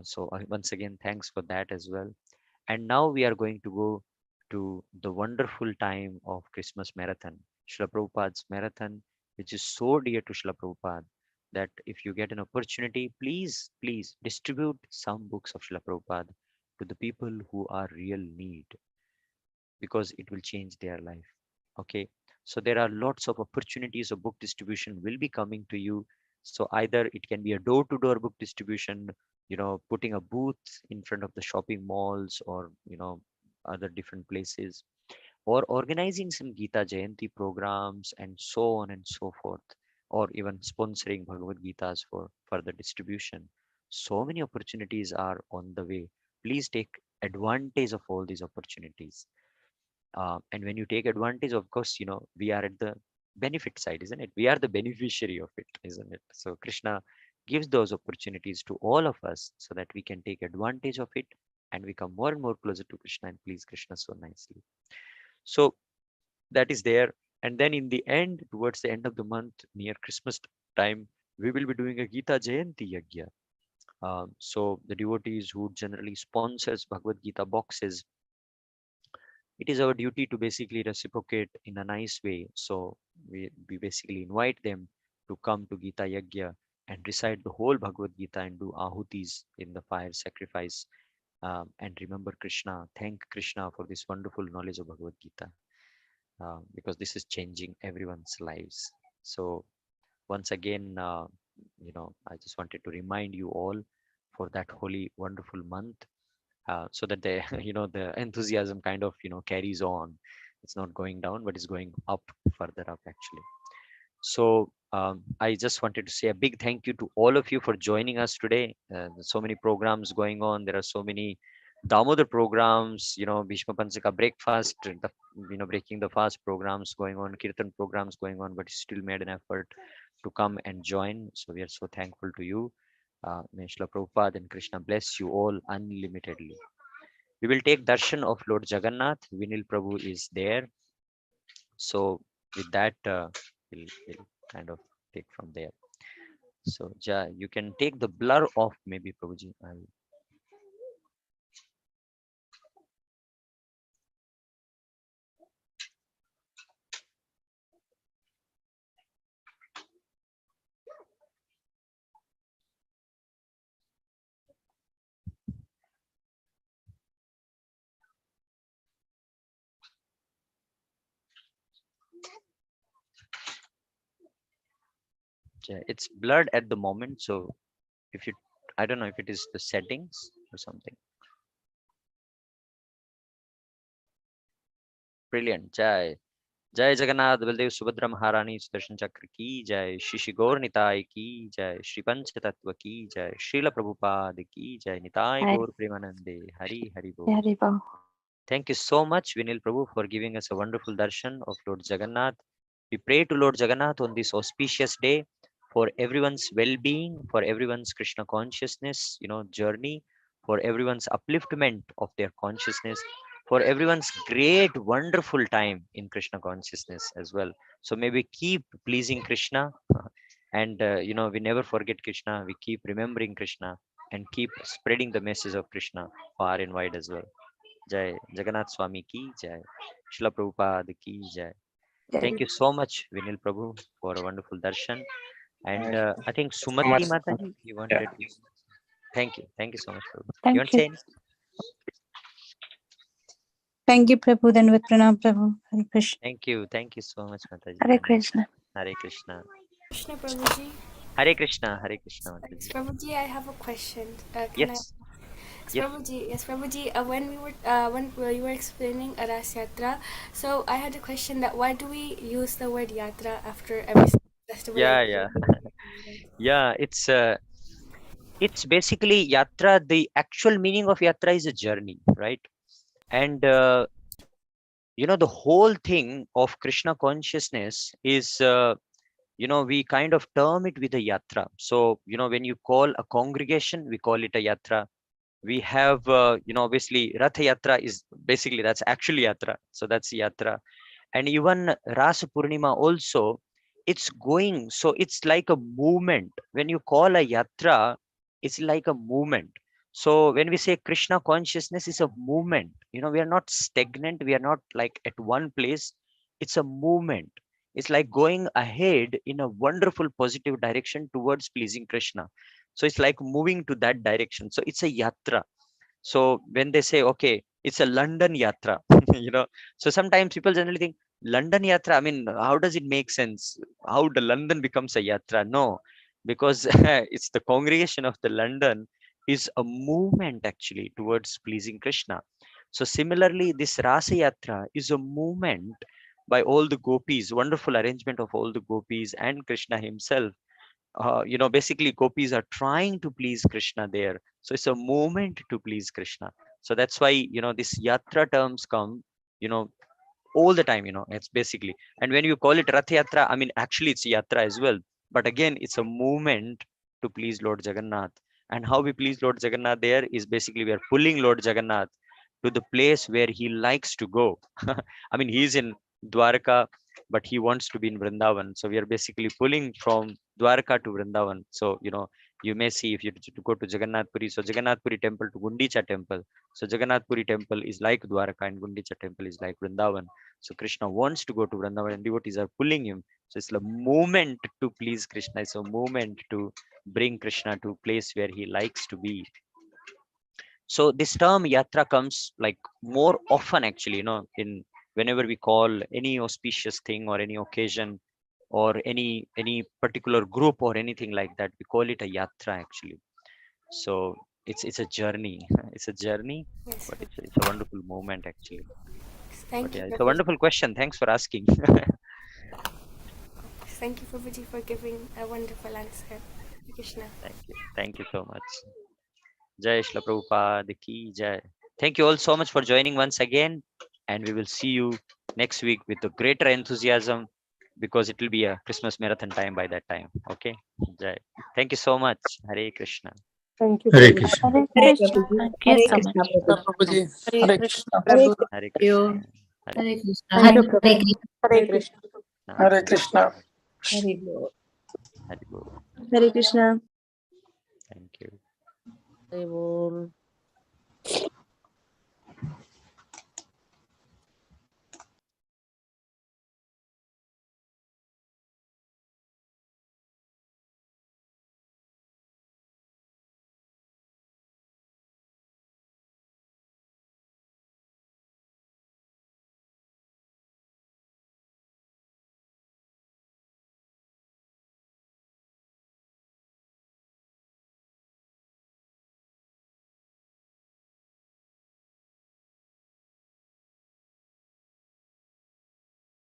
So once again, thanks for that as well. And now we are going to go to the wonderful time of Christmas marathon, Srila Prabhupada's marathon, which is so dear to Srila Prabhupada that if you get an opportunity, please, please distribute some books of Srila Prabhupada to the people who are real need, because it will change their life. Okay. So there are lots of opportunities of book distribution will be coming to you. So either it can be a door to door book distribution, putting a booth in front of the shopping malls, or, other different places, or organizing some Gita Jayanti programs and so on and so forth, or even sponsoring Bhagavad Gitas for further distribution. So many opportunities are on the way. Please take advantage of all these opportunities. And when you take advantage, of course, we are at the benefit side, isn't it? We are the beneficiary of it, isn't it? So Krishna gives those opportunities to all of us so that we can take advantage of it and become more and more closer to Krishna and please Krishna so nicely. So that is there. And then in the end, towards the end of the month, near Christmas time, we will be doing a Gita Jayanti Yagya. So the devotees who generally sponsors Bhagavad Gita boxes, it is our duty to basically reciprocate in a nice way. So we basically invite them to come to Gita Yagya and recite the whole Bhagavad Gita and do ahutis in the fire sacrifice, and remember Krishna, thank Krishna for this wonderful knowledge of Bhagavad Gita, because this is changing everyone's lives. So once again, I just wanted to remind you all for that holy, wonderful month, so that the the enthusiasm kind of carries on. It's not going down, but it's going up, further up actually. So I just wanted to say a big thank you to all of you for joining us today. There's so many programs going on. There are so many Damodar programs, Bhishma Panchaka breakfast, the breaking the fast programs going on, Kirtan programs going on, but you still made an effort to come and join. So we are so thankful to you. May Srila Prabhupada and Krishna bless you all unlimitedly. We will take darshan of Lord Jagannath. Vinil Prabhu is there. So with that, we'll kind of take from there. So you can take the blur off, maybe Prabhuji. It's blurred at the moment, so if you, I don't know if it is the settings or something. Brilliant. Jai Jagannath Baldev Subhadra Maharani Sudarshan Chakra ki jai, Shishi Gaur Nitai ki jai, Shri Panch Tattva ki jai, Srila Prabhupada ki jai, Nitai Hi. Gaur Premanande, Hari Hari Bol. Hari Bol. Thank you so much, Vinil Prabhu, for giving us a wonderful darshan of Lord Jagannath. We pray to Lord Jagannath on this auspicious day for everyone's well-being, for everyone's Krishna consciousness, journey, for everyone's upliftment of their consciousness, for everyone's great, wonderful time in Krishna consciousness as well. So may we keep pleasing Krishna, and we never forget Krishna. We keep remembering Krishna and keep spreading the message of Krishna far and wide as well. Jai Jagannath Swami ki jai. Srila Prabhupada ki jai. Thank you so much, Vinil Prabhu, for a wonderful darshan. And I think So much. Sumati Mataji, you Yeah. wanted to. Thank you. Thank you so much, Prabhu. You want Thank to say you. anything? Thank you, Prabhu. Then with Pranam, Prabhu. Hare Krishna. Thank you. Thank you so much, Mataji. Hare Krishna. Hare Krishna. Krishna Prabhuji. Hare Krishna. Hare Krishna, Thanks, Mataji. Prabhuji. I have a question. Can I? Yes. Yes. Prabhuji, yes, Prabhuji. When you were explaining Ras Yatra, so I had a question that why do we use the word yatra after every festival? Yeah. Yeah. Yeah. It's basically yatra. The actual meaning of yatra is a journey, right? And the whole thing of Krishna consciousness is we kind of term it with a yatra. So when you call a congregation, we call it a yatra. We have obviously Ratha Yatra is basically, that's actually yatra, so that's yatra. And even Rasa Purnima also, it's going, so it's like a movement. When you call a yatra, it's like a movement. So when we say Krishna consciousness is a movement, we are not stagnant, we are not like at one place. It's a movement. It's like going ahead in a wonderful positive direction towards pleasing Krishna. So it's like moving to that direction. So it's a yatra. So when they say, okay, it's a London yatra, so sometimes people generally think London yatra. I mean, how does it make sense? How the London becomes a yatra? No, because it's the congregation of the London is a movement actually towards pleasing Krishna. So similarly, this Rasa Yatra is a movement by all the gopis, wonderful arrangement of all the gopis and Krishna himself. Basically gopis are trying to please Krishna there. So it's a movement to please Krishna. So that's why, this yatra terms come, you know, all the time, it's basically. And when you call it Rath Yatra, I mean, actually it's yatra as well. But again, it's a movement to please Lord Jagannath. And how we please Lord Jagannath there is basically we are pulling Lord Jagannath to the place where he likes to go. I mean, he's in Dwarka, but he wants to be in Vrindavan. So we are basically pulling from Dwarka to Vrindavan. So, you may see if you to go to Jagannath Puri. So Jagannath Puri temple to Gundicha temple. So Jagannath Puri temple is like Dwarka and Gundicha temple is like Vrindavan. So Krishna wants to go to Vrindavan and devotees are pulling him. So it's a movement to please Krishna. It's a movement to bring Krishna to a place where he likes to be. So this term yatra comes like more often actually, in whenever we call any auspicious thing or any occasion or any particular group or anything like that, we call it a yatra actually. So it's a journey. It's a journey, Yes, but it's a wonderful moment actually. But thank you, yeah, it's a Prabhuji. wonderful question. Thanks for asking. Thank you, Prabhuji, for giving a wonderful answer. Hare Krishna. Thank you. Thank you so much. Jai Shla Prabhupada ki Jai. Thank you all so much for joining once again. And we will see you next week with a greater enthusiasm because it will be a Christmas marathon time by that time. Okay. Jai. Thank you so much. Hare Krishna. Thank you, Hare Prabhu. Krishna. Hare Hare Krishna. Prabhuji. Thank you Hare so Krishna, much. Prabhu. Prabhuji. Hare Hare Krishna. Krishna. Hare Hare Krishna. Krishna. Hare Hare Krishna. Krishna. Thank you, Hare Prabhu. Hare Hare Krishna. Hare Krishna. Hare Lord. Hare Bol. Hare Krishna. Thank you. Hare Bol.